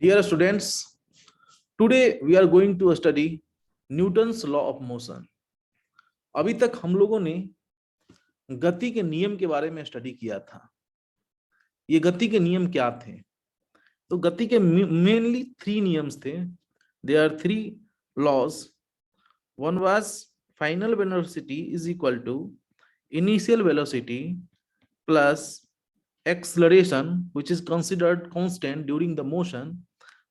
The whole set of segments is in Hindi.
Dear students, today we are going to study Newton's law of motion. अभी तक हम लोगों ने गति के नियम के बारे में स्टडी किया था। ये गति के नियम क्या थे? तो गति के मेनली 3 नियम्स थे। There are 3 laws. One was final velocity is equal to initial velocity plus acceleration, which is considered constant during the motion,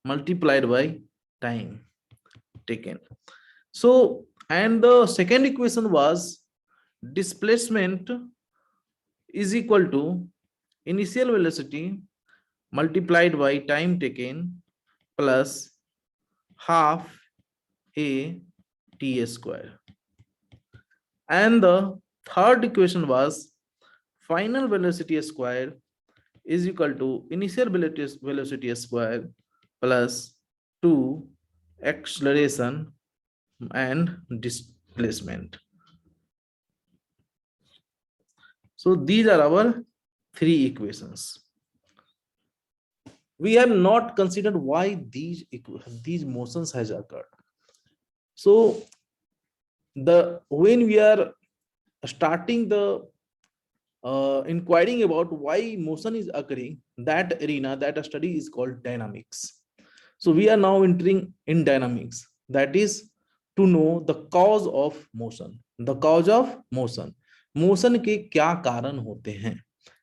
multiplied by time taken. So, and the second equation was displacement is equal to initial velocity multiplied by time taken plus half a t square. And the third equation was final velocity square is equal to initial velocity square plus 2 acceleration and displacement. So these are our 3 equations. We have not considered why these motions has occurred. So when we are starting the inquiring about why motion is occurring, that arena, that study is called dynamics. So we are now entering in dynamics, that is to know the cause of motion. The cause of motion, motion के क्या कारण होते हैं,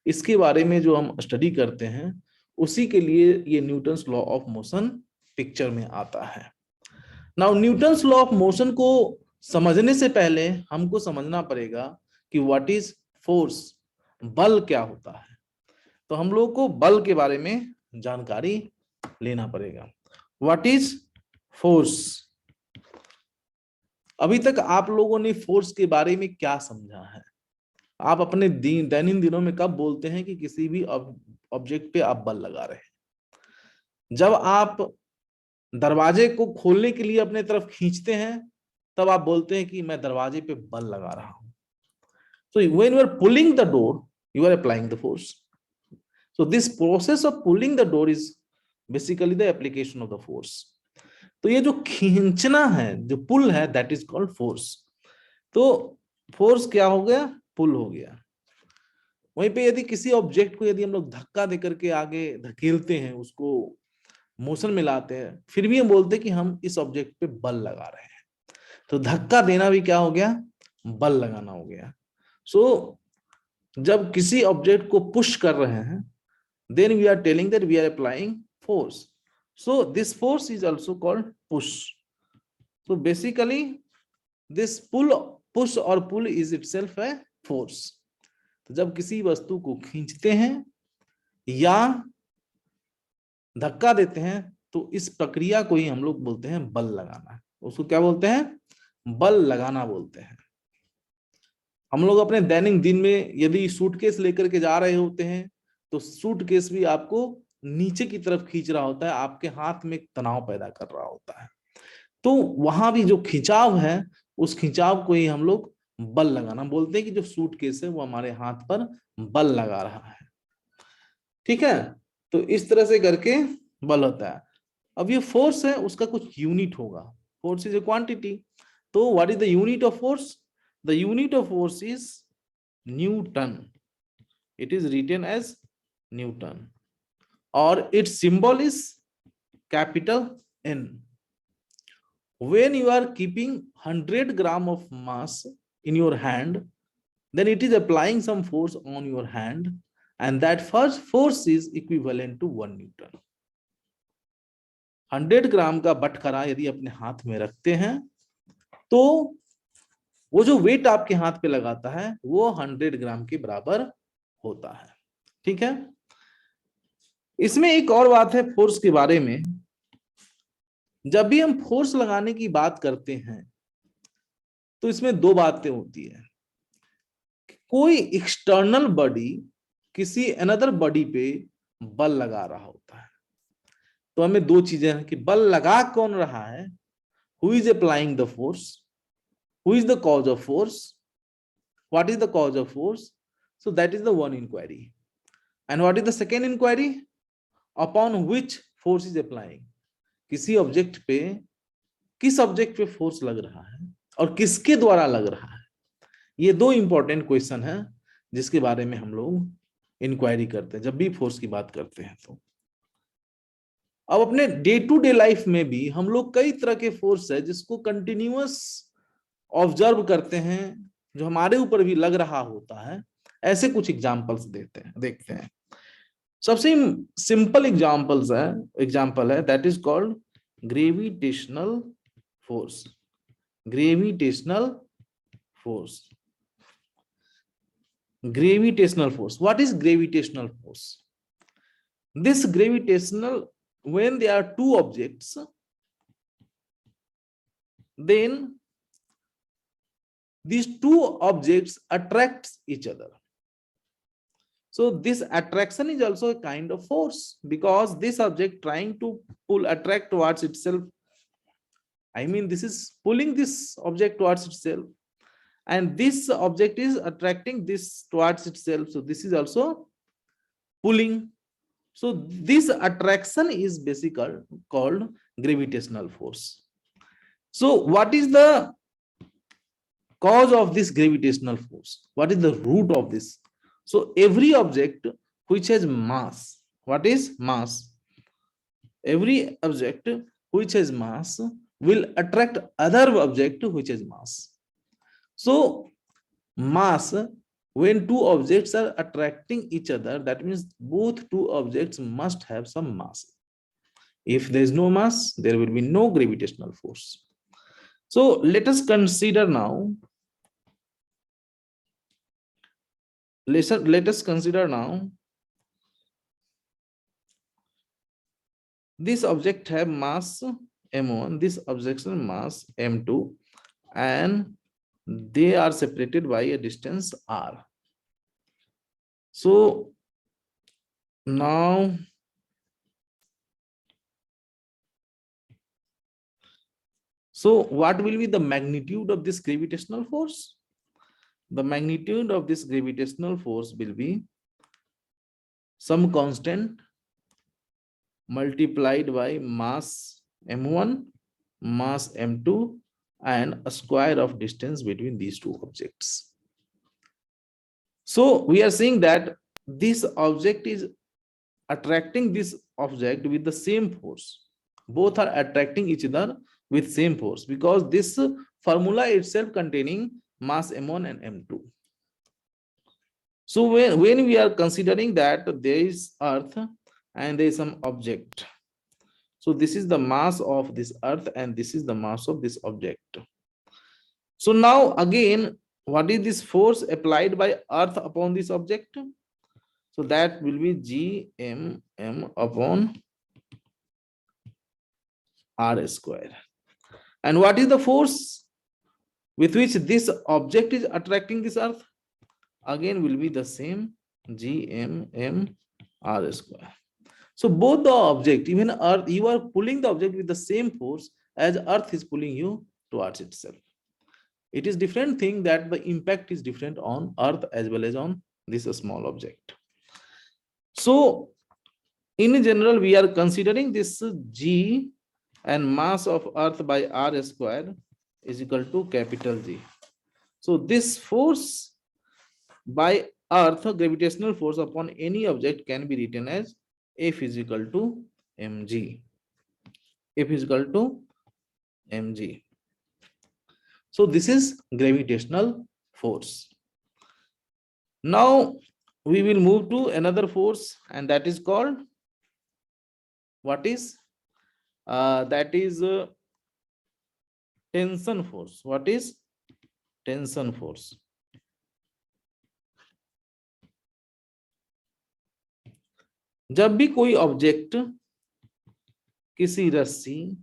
इसके बारे में जो हम स्टडी करते हैं, उसी के लिए ये Newton's law of motion picture में आता है। Now Newton's law of motion को समझने से पहले हमको समझना पड़ेगा कि व्हाट इज फोर्स, बल क्या होता है। तो हम लोग को बल के बारे में जानकारी लेना पड़ेगा। What is force? अभी तक आप लोगों ने फोर्स के बारे में क्या समझा है? आप अपने दैनिक दिनों में कब बोलते हैं कि किसी भी ऑब्जेक्ट पे आप बल लगा रहे हैं? जब आप दरवाजे को खोलने के लिए अपने तरफ खींचते हैं तब आप बोलते हैं कि मैं दरवाजे पे बल लगा रहा हूं। So when you are pulling the door, you are applying the force. So this process of pulling the door is basically the application of the force. तो ये जो खींचना है, जो पुल है, that is called force. तो फोर्स क्या हो गया? पुल हो गया। वहीं पे यदि किसी ऑब्जेक्ट को यदि हम लोग धक्का देकर के आगे धकेलते हैं, उसको मोशन में लाते हैं, फिर भी हम बोलते हैं कि हम इस ऑब्जेक्ट पे बल लगा रहे हैं। तो धक्का देना भी क्या हो गया? बल लगाना हो गया। सो जब किसी ऑब्जेक्ट को पुश कर रहे हैं, then we are telling that we are applying force. So this force is also called push. So basically this push or pull is itself a force. तो जब किसी वस्तु को खींचते हैं या धक्का देते हैं तो इस प्रक्रिया को ही हम लोग बोलते हैं बल लगाना। उसको क्या बोलते हैं? बल लगाना बोलते हैं। हम लोग अपने दैनिक दिन में यदि सूटकेस लेकर के जा रहे होते हैं तो सूटकेस भी आपको नीचे की तरफ खींच रहा होता है, आपके हाथ में तनाव पैदा कर रहा होता है। तो वहां भी जो खिंचाव है, उस खिंचाव को ही हम लोग बल लगाना बोलते हैं कि जो सूटकेस है वो हमारे हाथ पर बल लगा रहा है। ठीक है, तो इस तरह से करके बल होता है। अब ये फोर्स है, उसका कुछ यूनिट होगा। Force is a quantity. तो what is the unit of force? The unit of force is newton. It is written as newton और its symbol is capital N. When you are keeping 100 gram of mass in your hand, then it is applying some force on your hand, and that first force is equivalent to 1 Newton. 100 ग्राम का बटखरा यदि अपने हाथ में रखते हैं तो वो जो वेट आपके हाथ पे लगाता है वो 100 ग्राम के बराबर होता है। ठीक है, इसमें एक और बात है फोर्स के बारे में। जब भी हम फोर्स लगाने की बात करते हैं तो इसमें 2 बातें होती है। कोई एक्सटर्नल बॉडी किसी अनदर बॉडी पे बल लगा रहा होता है। तो हमें 2 चीजें हैं कि बल लगा कौन रहा है, who is applying the force, who is the cause of force, what is the cause of force. So that is the one inquiry. And what is the second inquiry? upon which force is applying, किसी ऑब्जेक्ट पे, किस ऑब्जेक्ट पे फोर्स लग रहा है और किसके द्वारा लग रहा है। ये दो इंपॉर्टेंट क्वेश्चन है जिसके बारे में हम लोग इंक्वायरी करते हैं जब भी फोर्स की बात करते हैं। तो अब अपने डे टू डे लाइफ में भी हम लोग कई तरह के फोर्स है जिसको कंटिन्यूअस ऑब्जर्व करते हैं, जो हमारे ऊपर भी लग रहा होता है। ऐसे कुछ एग्जांपल्स देखते हैं। सबसे सिंपल एग्जांपल है that is called gravitational force. Gravitational force, gravitational force. What is gravitational force? This gravitational, when there are two objects, then these two objects attract each other. So this attraction is also a kind of force, because this object trying to attract towards itself, I mean this is pulling this object towards itself, and this object is attracting this towards itself, so this is also pulling. So this attraction is basically called gravitational force. So what is the cause of this gravitational force? What is the root of this? So every object which has mass, what is mass? Every object which has mass will attract other object which has mass. So mass, when two objects are attracting each other, that means both two objects must have some mass. If there is no mass, there will be no gravitational force. So let us consider now, this object have mass m1, this object mass m2, and they are separated by a distance r. So now what will be the magnitude of this gravitational force? The magnitude of this gravitational force will be some constant multiplied by mass m1, mass m2, and a square of distance between these two objects. So we are saying that this object is attracting this object with the same force. Both are attracting each other with same force, because this formula itself containing mass m1 and m2. So when we are considering that there is earth and there is some object, so this is the mass of this earth and this is the mass of this object. So now again, what is this force applied by earth upon this object? So that will be gmm upon r square. And what is the force with which this object is attracting this earth? Again will be the same, gmm r square. So both the object, even earth, you are pulling the object with the same force as earth is pulling you towards itself. It is different thing that the impact is different on earth as well as on this small object. So in general, we are considering this g and mass of earth by r square is equal to capital G. So this force by earth, gravitational force upon any object, can be written as F is equal to mg. F is equal to mg. So this is gravitational force. Now we will move to another force, and that is called, what is that is tension force. What is tension force? जब भी कोई ऑब्जेक्ट किसी रस्सी,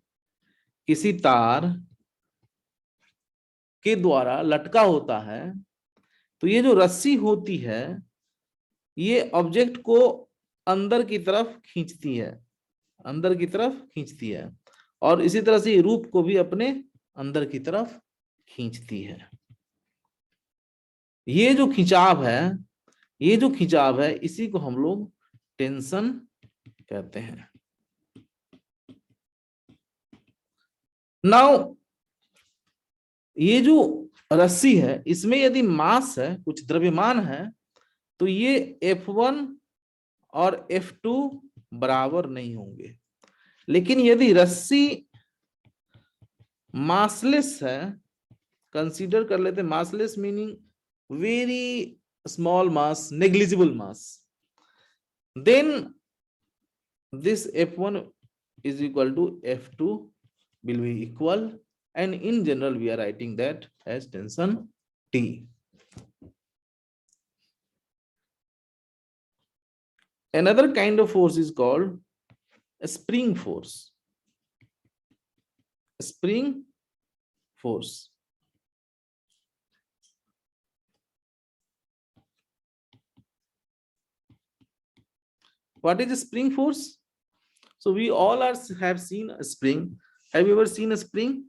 किसी तार के द्वारा लटका होता है, तो ये जो रस्सी होती है ये ऑब्जेक्ट को अंदर की तरफ खींचती है, अंदर की तरफ खींचती है, और इसी तरह से रूप को भी अपने अंदर की तरफ खींचती है। ये जो खिंचाव है, इसी को हम लोग टेंशन कहते हैं। नाउ ये जो रस्सी है इसमें यदि मास है, कुछ द्रव्यमान है, तो ये F1 और F2 बराबर नहीं होंगे। लेकिन यदि रस्सी मासलेस है, कंसीडर कर लेते massless meaning very small mass, negligible mass, then this F1 is equal to F2 will be equal, and in general we are writing that as tension T. Another kind of force is called a spring force. Spring force. What is a spring force? So we all have seen a spring. Have you ever seen a spring?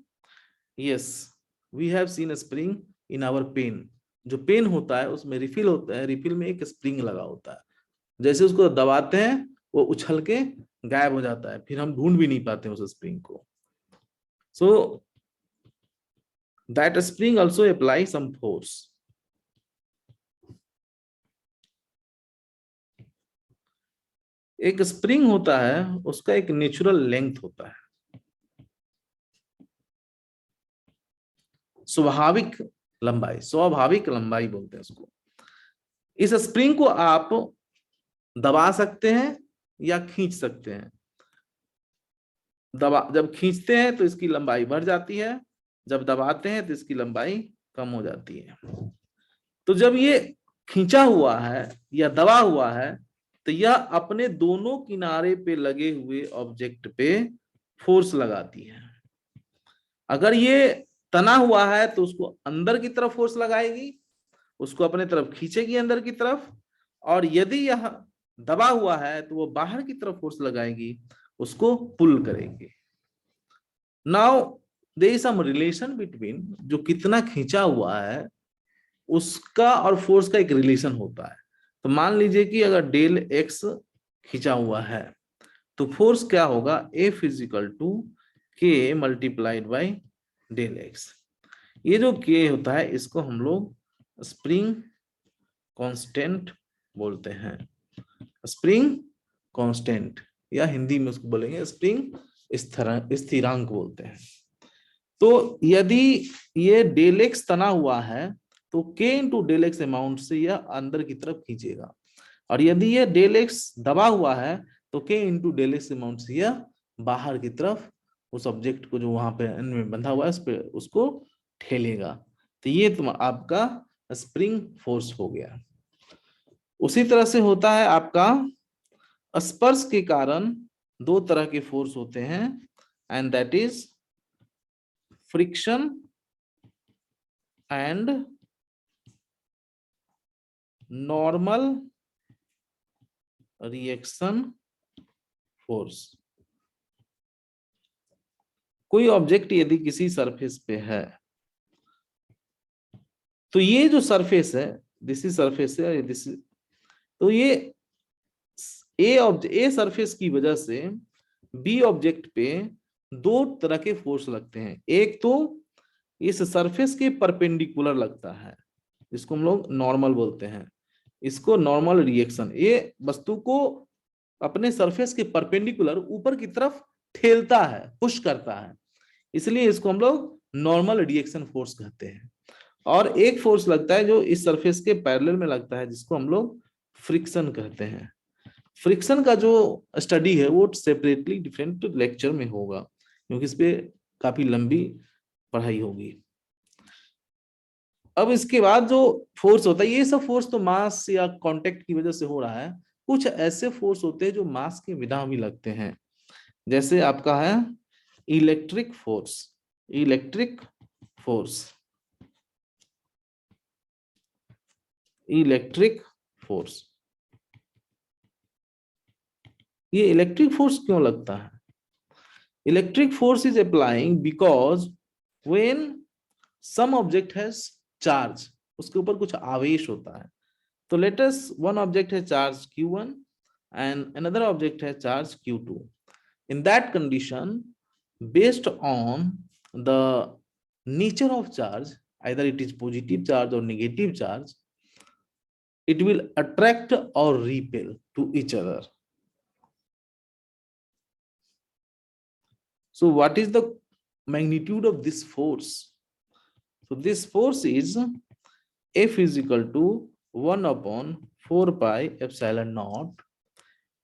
Yes, we have seen a spring in our pen. जो पेन होता है उसमें रिफिल होता है, रिफिल में एक स्प्रिंग लगा होता है। जैसे उसको दबाते हैं वो उछल के गायब हो जाता है, फिर हम ढूंढ भी नहीं पाते उस स्प्रिंग को। So that spring also apply some force. एक स्प्रिंग होता है उसका एक नेचुरल लेंथ होता है, स्वाभाविक लंबाई बोलते हैं उसको। इस स्प्रिंग को आप दबा सकते हैं या खींच सकते हैं। जब खींचते हैं तो इसकी लंबाई बढ़ जाती है, जब दबाते हैं तो इसकी लंबाई कम हो जाती है। तो जब ये खींचा हुआ है या दबा हुआ है तो यह अपने दोनों किनारे पे लगे हुए ऑब्जेक्ट पे फोर्स लगाती है। अगर ये तना हुआ है तो उसको अंदर की तरफ फोर्स लगाएगी, उसको अपने तरफ खींचेगी अंदर की तरफ, और यदि यह दबा हुआ है तो वो बाहर की तरफ फोर्स लगाएगी, उसको पुल करेगी। Now there is some relation between, जो कितना खींचा हुआ है उसका और फोर्स का एक रिलेशन होता है। तो मान लीजिए कि अगर डेल एक्स खींचा हुआ है तो फोर्स क्या होगा, F इज इक्वल टू के मल्टीप्लाइड बाई डेल एक्स। ये जो के होता है इसको हम लोग स्प्रिंग कांस्टेंट बोलते हैं, स्प्रिंग कांस्टेंट, या हिंदी में उसको बोलेंगे स्प्रिंग स्थिरांक बोलते हैं। तो यदि ये डेल एक्स तना हुआ है तो के इंटू डेल एक्स अमाउंट से यह अंदर की तरफ खींचेगा, और यदि ये डेल एक्स दबा हुआ है तो के इंटू डेल एक्स अमाउंट से यह बाहर की तरफ उस ऑब्जेक्ट को जो वहां पे में बंधा हुआ है उस पे उसको ठेलेगा। तो ये आपका स्प्रिंग फोर्स हो गया। उसी तरह से होता है आपका स्पर्श के कारण दो तरह के फोर्स होते हैं, and that is friction and normal reaction force. कोई ऑब्जेक्ट यदि किसी सरफेस पे है तो ये जो सरफेस है, दिस इज सरफेस है, दिस इज, तो ये ए सरफेस की वजह से बी ऑब्जेक्ट पे दो तरह के फोर्स लगते हैं। एक तो इस सरफेस के परपेंडिकुलर लगता है, जिसको हम लोग नॉर्मल बोलते हैं, इसको नॉर्मल रिएक्शन। ये वस्तु को अपने सरफेस के परपेंडिकुलर ऊपर की तरफ ठेलता है, पुश करता है, इसलिए इसको हम लोग नॉर्मल रिएक्शन फोर्स कहते हैं। और एक फोर्स लगता है जो इस सरफेस के पैरेलल में लगता है, जिसको हम लोग फ्रिक्शन कहते हैं। फ्रिक्शन का जो स्टडी है वो सेपरेटली डिफरेंट लेक्चर में होगा, क्योंकि इस पे काफी लंबी पढ़ाई होगी। अब इसके बाद जो फोर्स होता है, ये सब फोर्स तो मास या कांटेक्ट की वजह से हो रहा है। कुछ ऐसे फोर्स होते हैं जो मास के बिना भी लगते हैं, जैसे आपका है electric force. Electric force, electric force, ये इलेक्ट्रिक फोर्स क्यों लगता है? Electric force is applying because when some object has charge, उसके ऊपर कुछ आवेश होता है। तो लेट अस वन ऑब्जेक्ट है charge q1 and another object has charge q2. In that condition, based on the nature of charge, either it is positive charge or negative charge, it will attract or repel to each other. So what is the magnitude of this force? So this force is F is equal to 1 upon 4 pi epsilon naught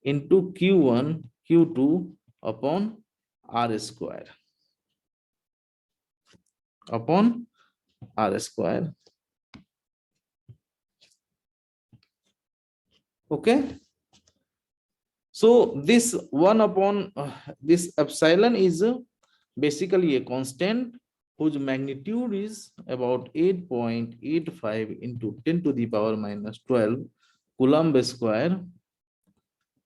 into Q1 Q2 upon R square upon R square. Okay. So this 1 upon this epsilon is basically a constant whose magnitude is about 8.85 into 10 to the power minus 12 Coulomb square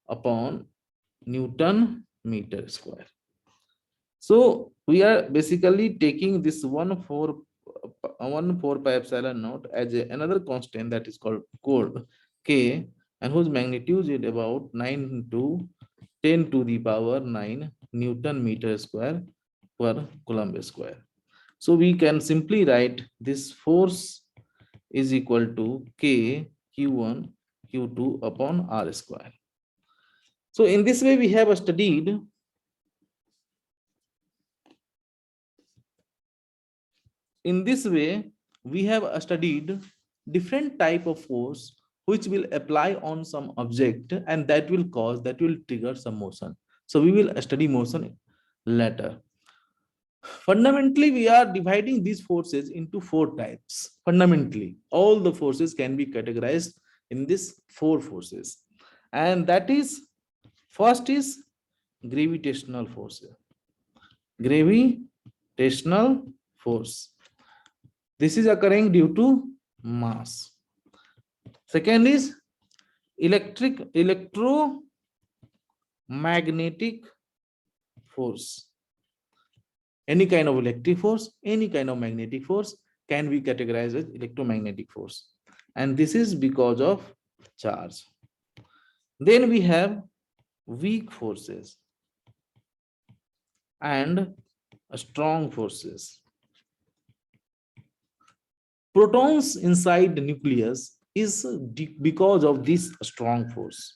upon Newton meter square. So we are basically taking this 1/4 pi epsilon naught as another constant that is called K, and whose magnitude is about 9 to 10 to the power 9 Newton meter square per Coulomb square. So we can simply write this force is equal to K Q1 Q2 upon R square. So in this way we have studied different type of force which will apply on some object, and that will trigger some motion. So we will study motion later. Fundamentally, we are dividing these forces into 4 types. Fundamentally, all the forces can be categorized in these 4 forces, and that is, first is gravitational force. Gravitational force. This is occurring due to mass. Second is electromagnetic force. Any kind of electric force, any kind of magnetic force can be categorized as electromagnetic force, and this is because of charge. Then we have weak forces and strong forces. Protons inside the nucleus is because of this strong force.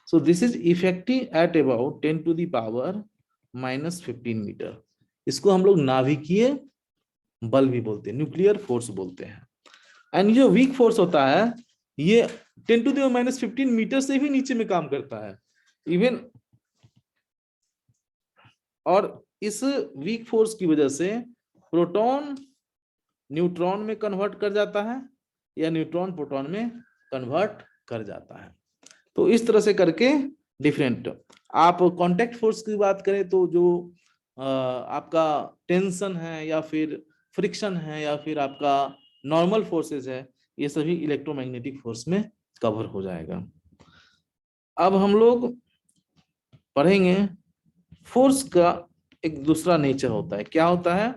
So this is effective at about 10 to the power minus 15 metre. इसको हम लोग नाभिकीय बल भी बोलते हैं, न्यूक्लियर फोर्स बोलते हैं. एंड जो वीक फोर्स होता है ये 10 to the minus 15 मीटर से भी नीचे में काम करता है इवन. और इस वीक फोर्स की वजह से प्रोटॉन न्यूट्रॉन में कन्वर्ट कर जाता है या न्यूट्रॉन प्रोटॉन में कन्वर्ट कर जाता है. तो इस तरह से करके डिफरेंट. आप कांटेक्ट फोर्स की बात करें तो जो आपका टेंशन है या फिर फ्रिक्शन है या फिर आपका नॉर्मल फोर्सेस है, ये सभी इलेक्ट्रोमैग्नेटिक फोर्स में कवर हो जाएगा. अब हम लोग पढ़ेंगे फोर्स का एक दूसरा नेचर होता है. क्या होता है?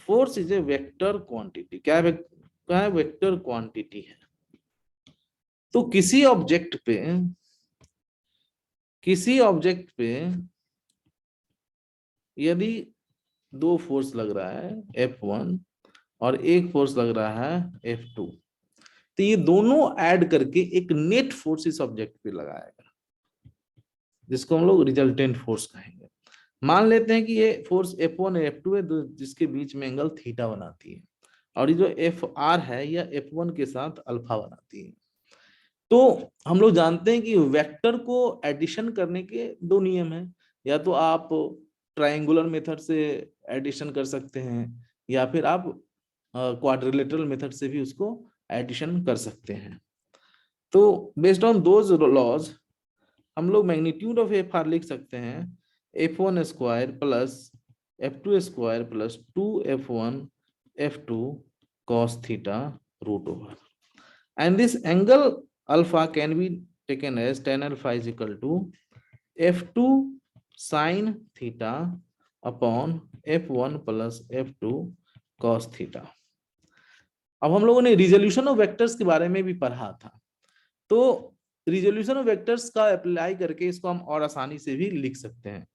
Force is A vector quantity. क्या है? वेक्टर क्वांटिटी है. तो किसी ऑब्जेक्ट पे यदि 2 फोर्स लग रहा है F1 और एक फोर्स लग रहा है F2, तो ये दोनों ऐड करके एक नेट फोर्स इस ऑब्जेक्ट पे लगाएगा, जिसको हम लोग रिजल्टेंट फोर्स कहेंगे. मान लेते हैं कि ये फोर्स F1 और F2 है, जिसके बीच में एंगल थीटा बनाती है, और ये जो FR है यह F1 के साथ अल्फा बनाती है. तो हम लोग जानते हैं कि वेक्टर को एडिशन करने के 2 नियम हैं. या तो आप ट्रायंगुलर मेथड से एडिशन कर सकते हैं या फिर आप क्वाड्रिलेटरल मेथड से भी उसको एडिशन कर सकते हैं. तो बेस्ड ऑन दोज लॉज हम लोग मैग्नीट्यूड ऑफ एफ आर लिख सकते हैं F1 square plus F2 square plus 2F1 F2 cos theta root over. And this angle alpha can be taken as tan alpha is equal to F2 sin theta upon F1 plus F2 cos theta. अब हम लोगों ने रिजोल्यूशन ऑफ वेक्टर्स के बारे में भी पढ़ा था. तो रिजोल्यूशन ऑफ वेक्टर्स का अप्लाई करके इसको हम और आसानी से भी लिख सकते हैं.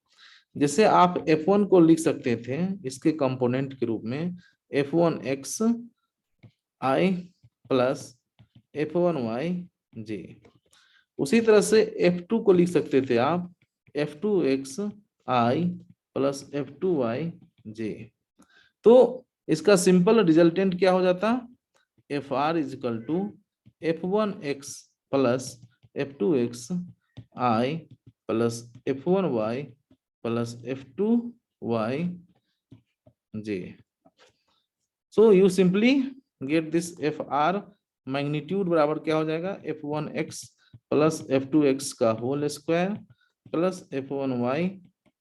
जैसे आप F1 को लिख सकते थे इसके कंपोनेंट के रूप में F1x i plus F1y j। उसी तरह से F2 को लिख सकते थे आप F2x i plus F2y j। तो इसका सिंपल रिजल्टेंट क्या हो जाता, Fr is equal to F1x plus F2x i plus F1y plus F2y j। So you simply get this Fr magnitude बराबर क्या हो जाएगा F1x प्लस F2x का whole square plus F1y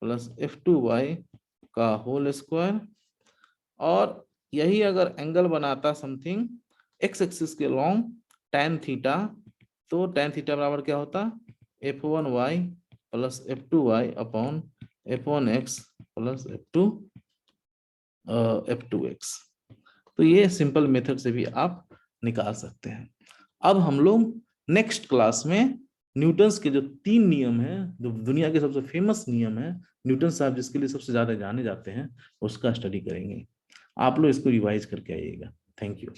plus F2y का होल स्क्वायर। और यही अगर एंगल बनाता समथिंग एक्स एक्सिस के लॉन्ग tan थीटा, तो tan थीटा बराबर क्या होता F1y plus F2y upon F1x plus F2x। तो ये सिंपल मेथड से भी आप निकाल सकते हैं। अब हम लोग नेक्स्ट क्लास में न्यूटन्स के जो 3 नियम हैं, जो दुनिया के सबसे फेमस नियम है, न्यूटन साहब जिसके लिए सबसे ज्यादा जाने जाते हैं, उसका स्टडी करेंगे। आप लोग इसको रिवाइज करके आइएगा। Thank you.